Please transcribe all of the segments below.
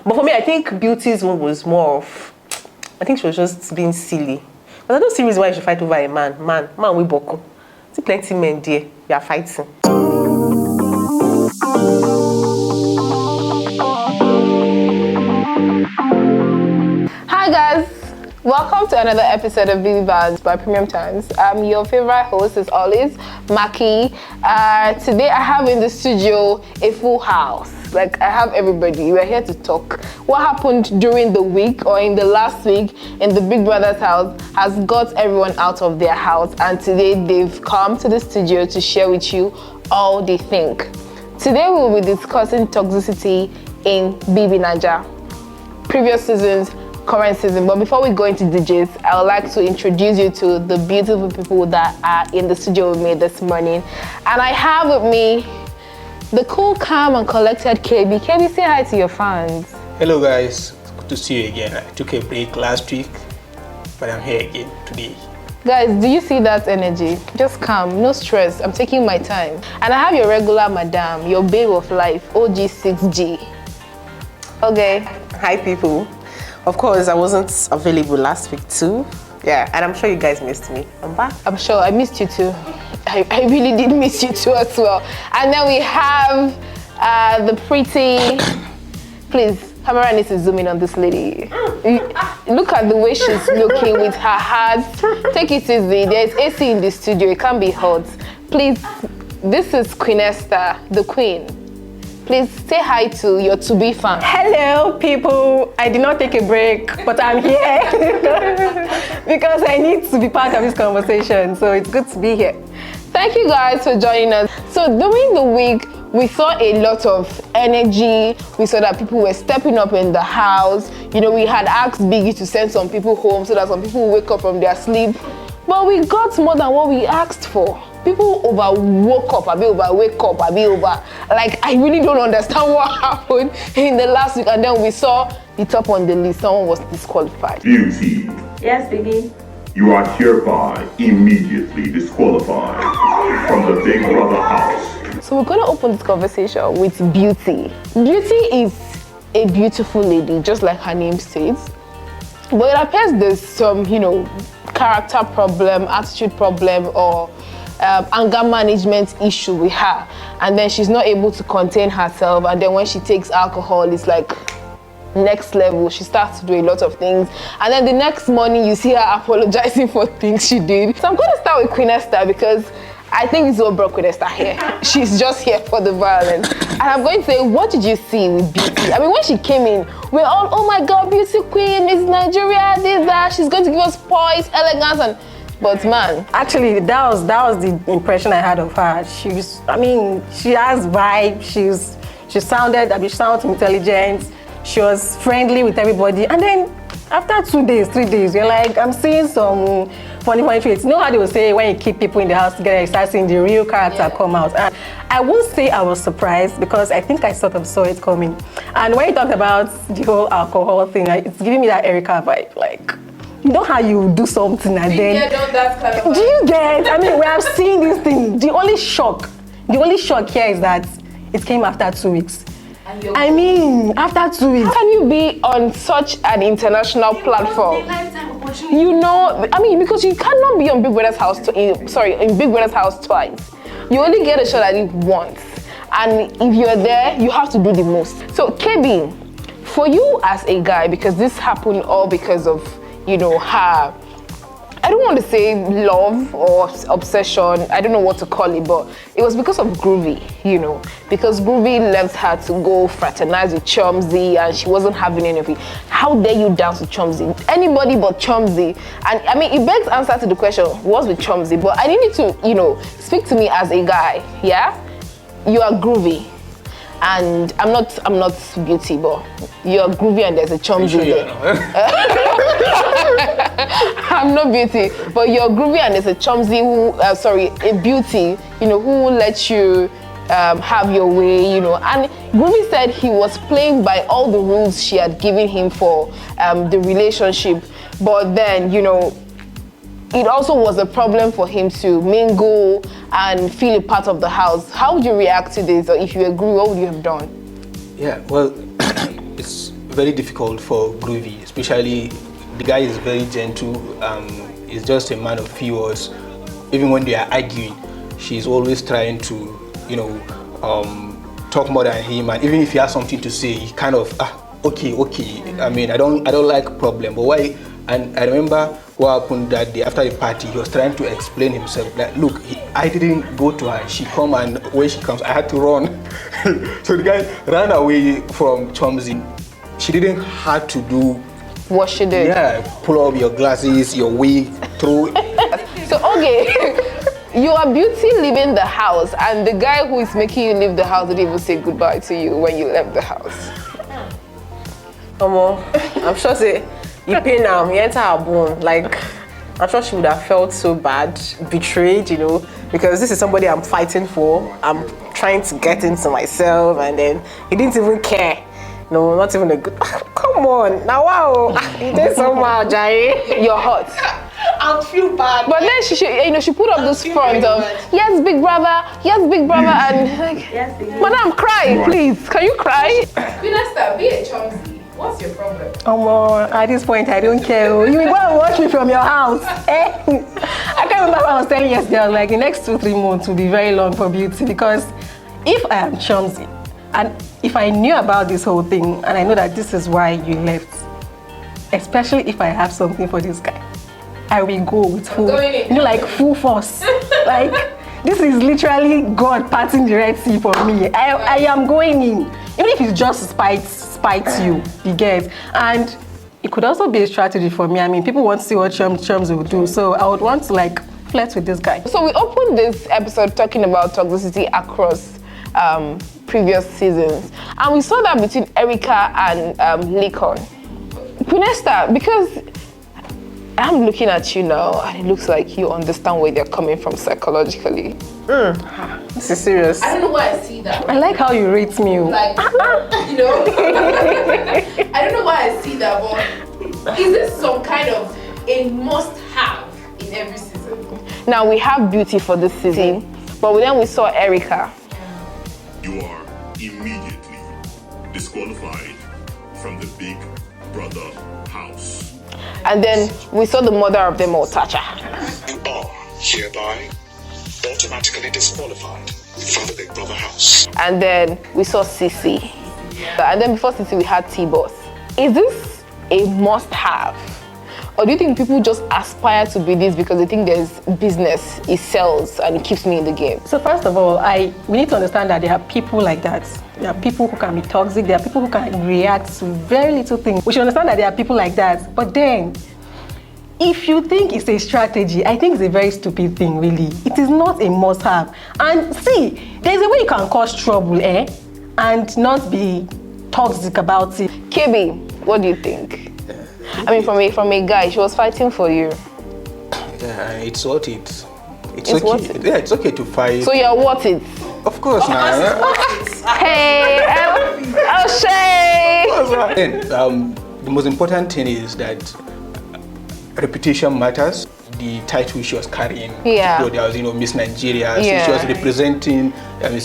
But for me, I think Beauty's one was more of, I think she was just being silly. But I don't see reason why you should fight over a man. Man, we boku. See plenty men there, they are fighting. Hi guys, welcome to another episode of BB Bants by Premium Times. I'm your favorite host as always, Maki. Today I have in the studio a full house. Like I have everybody. We're here to talk. What happened during the week or in the last week in the Big Brother's house has got everyone out of their house, and today they've come to the studio to share with you all they think. Today we'll be discussing toxicity in BBNaija. Previous seasons, current season. But before we go into DJs, I would like to introduce you to the beautiful people that are in the studio with me this morning. And I have with me the cool, calm, and collected KB. KB, say hi to your fans. Hello guys, good to see you again. I took a break last week, but I'm here again today. Guys, do you see that energy? Just calm, no stress. I'm taking my time. And I have your regular madam, your babe of life, OG6G. Okay. Hi people. Of course, I wasn't available last week too. Yeah, and I'm sure you guys missed me. I'm back. I'm sure I missed you too. I really did miss you too as well. And then we have the pretty, please, camera needs to zoom in on this lady. Look at the way she's looking with her hands. Take it easy. There's AC in the studio. It can't be hot. Please, this is Queen Esther, the queen. Please say hi to your to-be fan. Hello, people. I did not take a break, but I'm here because I need to be part of this conversation. So it's good to be here. Thank you guys for joining us. So during the week, we saw a lot of energy. We saw that people were stepping up in the house. You know, we had asked Biggie to send some people home so that some people will wake up from their sleep. But we got more than what we asked for. People woke up, like, I really don't understand what happened in the last week. And then we saw the top on the list, someone was disqualified. Beauty. Yes, Biggie. You are hereby immediately disqualified from the Big Brother house. So we're going to open this conversation with Beauty. Beauty is a beautiful lady, just like her name states. But it appears there's some, character problem, attitude problem, or anger management issue with her, and then she's not able to contain herself, and then when she takes alcohol, it's like next level. She starts to do a lot of things, and then the next morning you see her apologizing for things she did. So I'm going to start with Queen Esther because I think it's what brought Queen Esther here. She's just here for the violence. And I'm going to say, what did you see with Beauty? I mean, when she came in, we're all, oh my God, Beauty Queen, Miss Nigeria, this, that. She's going to give us poise, elegance, and but man, Actually, that was the impression I had of her. She has vibe. She sounds intelligent. She was friendly with everybody. And then after 2 days, 3 days, you're like, I'm seeing some funny traits. You know how they will say when you keep people in the house together, you start seeing the real character come out. And I won't say I was surprised because I think I sort of saw it coming. And when you talked about the whole alcohol thing, it's giving me that Erica vibe, like, you know how you do something and then do you get? I mean, we have seen this thing. The only shock here is that it came after 2 weeks. I mean, after 2 weeks. How can you be on such an international platform? Because you cannot be on Big Brother's house in Big Brother's house twice. You only get a shot at it once. And if you're there, you have to do the most. So KB, for you as a guy, because this happened all because of her, I don't want to say love or obsession, I don't know what to call it, but it was because of Groovy, because Groovy left her to go fraternize with Chomzy and she wasn't having any of it. How dare you dance with Chomzy? Anybody but Chomzy. And I mean, it begs answer to the question, what's with Chomzy? But I need you to, speak to me as a guy, yeah? You are Groovy. And I'm not Beauty, but you're Groovy and there's a Chomzy there. I'm not Beauty, but you're Groovy and there's a Chomzy a Beauty, who lets you have your way, And Groovy said he was playing by all the rules she had given him for the relationship, but then, it also was a problem for him to mingle and feel a part of the house. How would you react to this? Or if you agree, what would you have done? Yeah, well, it's very difficult for Groovy, especially the guy is very gentle. He's just a man of few words. Even when they are arguing, she's always trying to, talk more than him. And even if he has something to say, he kind of, okay. I mean, I don't like problem. But why? And I remember what happened that day after the party. He was trying to explain himself. Like, look, I didn't go to her. She come, and when she comes, I had to run. So the guy ran away from Chomsy. She didn't have to do what she did. Yeah, pull up your glasses, your wig, throw. So okay, you are Beauty leaving the house, and the guy who is making you leave the house didn't even say goodbye to you when you left the house. I'm sure say you pay now, you enter her bone. Like, I'm sure she would have felt so bad, betrayed, because this is somebody I'm fighting for. I'm trying to get into myself, and then he didn't even care. No, not even a good. Come on, now wow, you did so much, Jai. You're hot. I feel bad. But then she put up this front of yes, big brother, and like, yes, madam, cry, please. Can you cry? Minister, be a chumsy. What's your problem? At this point, I don't care. You will go and watch me from your house. I can't remember what I was telling yesterday. I was like, the next 2-3 months will be very long for Beauty, because if I am chumsy, and if I knew about this whole thing, and I know that this is why you left, especially if I have something for this guy, I will go with full, like full force. Like, this is literally God parting the Red Sea for me. I am going in, even if it's just spite you get. And it could also be a strategy for me. I mean, people want to see what Chums will do, so I would want to like flirt with this guy. So we opened this episode talking about toxicity across previous seasons, and we saw that between Erica and Lincoln. Punesta, because I'm looking at you now, and it looks like you understand where they're coming from psychologically. This is serious. I don't know why I see that. I like how you rate me. Like, I don't know why I see that, but is this some kind of a must-have in every season? Now we have Beauty for this season, but then we saw Erica. You are immediately disqualified from the Big Brother house. And then we saw the mother of them all, Tacha. You are hereby automatically disqualified from the Big Brother house. And then we saw Sissy. And then before Sissy, we had T-Boss. Is this a must-have? Or do you think people just aspire to be this because they think there's business, it sells, and it keeps me in the game? So first of all, we need to understand that there are people like that. There are people who can be toxic. There are people who can react to very little things. We should understand that there are people like that. But then, if you think it's a strategy, I think it's a very stupid thing, really. It is not a must-have. And see, there's a way you can cause trouble, and not be toxic about it. KB, what do you think? I mean, from a guy, she was fighting for you. Yeah, it's worth it. It's It's okay. worth it. Yeah, it's okay to fight. So you're worth it. Of course, now. Hey, O'Shea! The most important thing is that reputation matters. The title she was carrying, Yeah. so there was, Miss Nigeria, so Yeah. she was representing.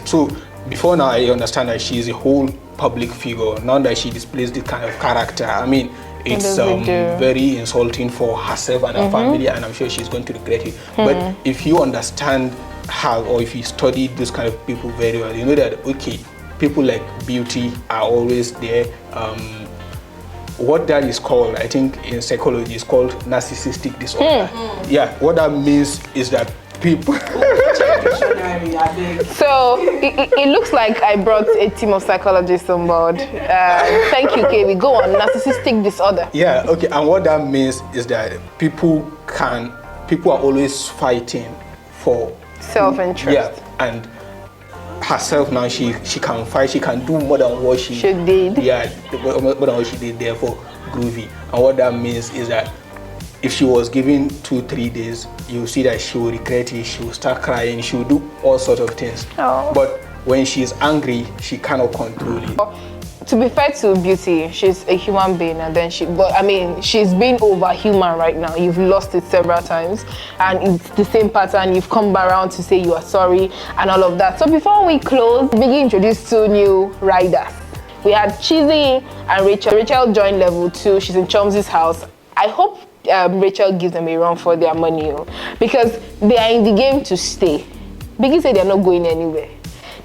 So before now, I understand that she is a whole public figure. Now that she displays this kind of character, I mean, it's very insulting for herself and her family, and I'm sure she's going to regret it. But if you understand her, or if you study those kind of people very well, you know that, okay, people like Beauty are always there. What that is called, I think in psychology, is called narcissistic disorder. Yeah, what that means is that people... So it looks like I brought a team of psychologists on board. Thank you, KB. Go on, narcissistic disorder. Yeah, okay, and what that means is that people are always fighting for Self-interest. Yeah, and herself now, she can fight, she can do more than what she did. Yeah, more than what she did there for Groovy. And what that means is that if she was given 2-3 days, you see that she will regret it, she will start crying, she will do all sorts of things. Oh. But when she's angry, she cannot control it. To be fair to Beauty, she's a human being, and then she's being overhuman right now. You've lost it several times, and it's the same pattern. You've come back around to say you are sorry and all of that. So before we close, Biggie introduced 2 new riders. We had Chizzy and Rachel. Rachel joined level 2. She's in Chomsy's house. I hope Rachel gives them a run for their money, because they are in the game to stay. Biggie said they're not going anywhere.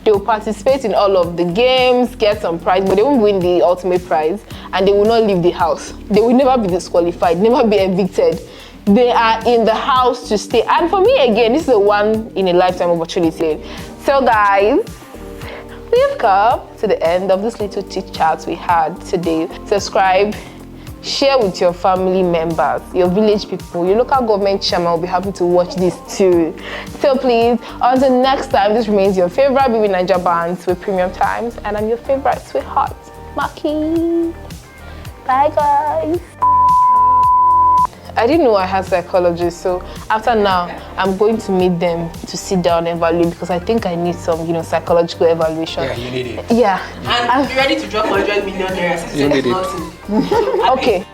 They will participate in all of the games, get some prize, but they won't win the ultimate prize, and they will not leave the house. They will never be disqualified, never be evicted. They are in the house to stay. And for me, again, this is a one in a lifetime opportunity. So guys, we've come to the end of this little chit chat we had today. Subscribe, share with your family members, your village people, your local government chairman will be happy to watch this too. So please, until next time, this remains your favorite BBNaija Bants with Premium Times, and I'm your favorite sweetheart, Maki. Bye guys. I didn't know I had psychologists, so after now, I'm going to meet them to sit down and evaluate, because I think I need some, psychological evaluation. Yeah, you need it. Yeah. And be ready to drop 100 million naira. You need it. Okay.